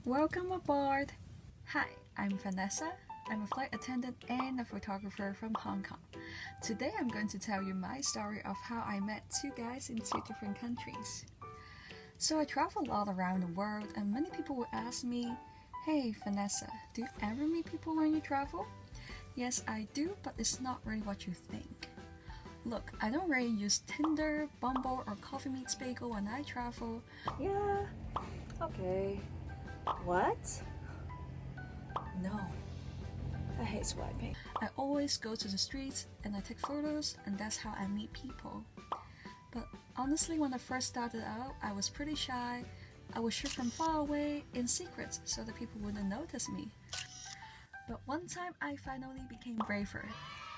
Welcome aboard! Hi, I'm Vanessa. I'm a flight attendant and a photographer from Hong Kong. Today I'm going to tell you my story of how I met two guys in two different countries. So I travel a lot around the world and many people will ask me, "Hey Vanessa, do you ever meet people when you travel?" Yes, I do, but it's not really what you think. Look, I don't really use Tinder, Bumble, or Coffee Meets Bagel when I travel. Yeah, okay. What? No. I hate swiping. I always go to the streets and I take photos, and that's how I meet people. But honestly, when I first started out, I was pretty shy. I would shoot from far away in secret so that people wouldn't notice me. But one time I finally became braver.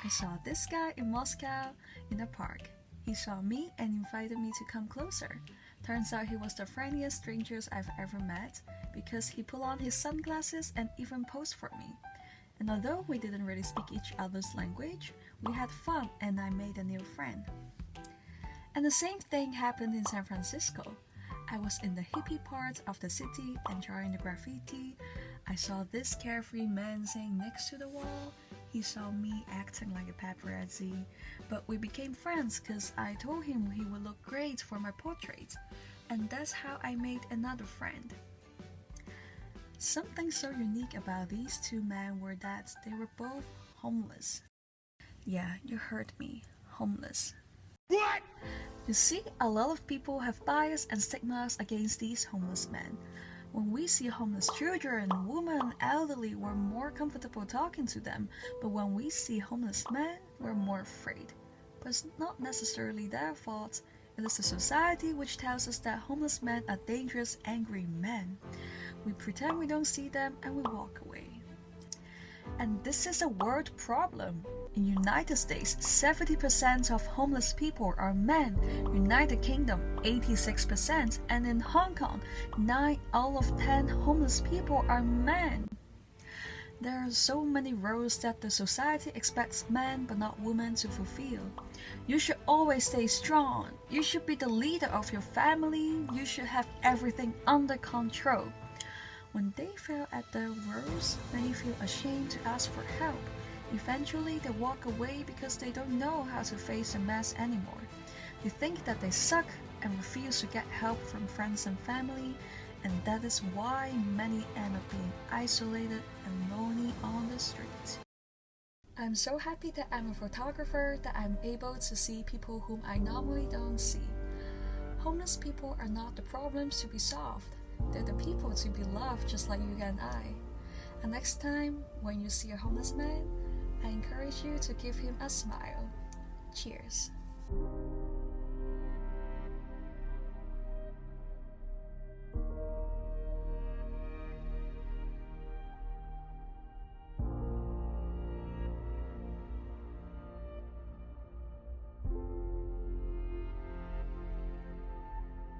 I saw this guy in Moscow in a park. He saw me and invited me to come closer. Turns out he was the friendliest stranger I've ever met because he put on his sunglasses and even posed for me. And although we didn't really speak each other's language, we had fun and I made a new friend. And the same thing happened in San Francisco. I was in the hippie part of the city enjoying the graffiti. I saw this carefree man sitting next to the wall. He saw me acting like a paparazzi, but we became friends because I told him he would look great for my portrait, and that's how I made another friend. Something so unique about these two men were that they were both homeless. Yeah, you heard me, homeless. What? You see, a lot of people have bias and stigmas against these homeless men. When we see homeless children, women, elderly, we're more comfortable talking to them. But when we see homeless men, we're more afraid. But it's not necessarily their fault. It is the society which tells us that homeless men are dangerous, angry men. We pretend we don't see them and we walk away. And this is a world problem. In United States, 70% of homeless people are men. United Kingdom, 86%. And in Hong Kong, 9 out of 10 homeless people are men. There are so many roles that the society expects men but not women to fulfill. You should always stay strong. You should be the leader of your family. You should have everything under control. When they fail at their roles, many feel ashamed to ask for help. Eventually, they walk away because they don't know how to face the mess anymore. They think that they suck and refuse to get help from friends and family, and that is why many end up being isolated and lonely on the street. I'm so happy that I'm a photographer, that I'm able to see people whom I normally don't see. Homeless people are not the problems to be solved. They're the people to be loved just like you and I. And next time, when you see a homeless man, I encourage you to give him a smile. Cheers.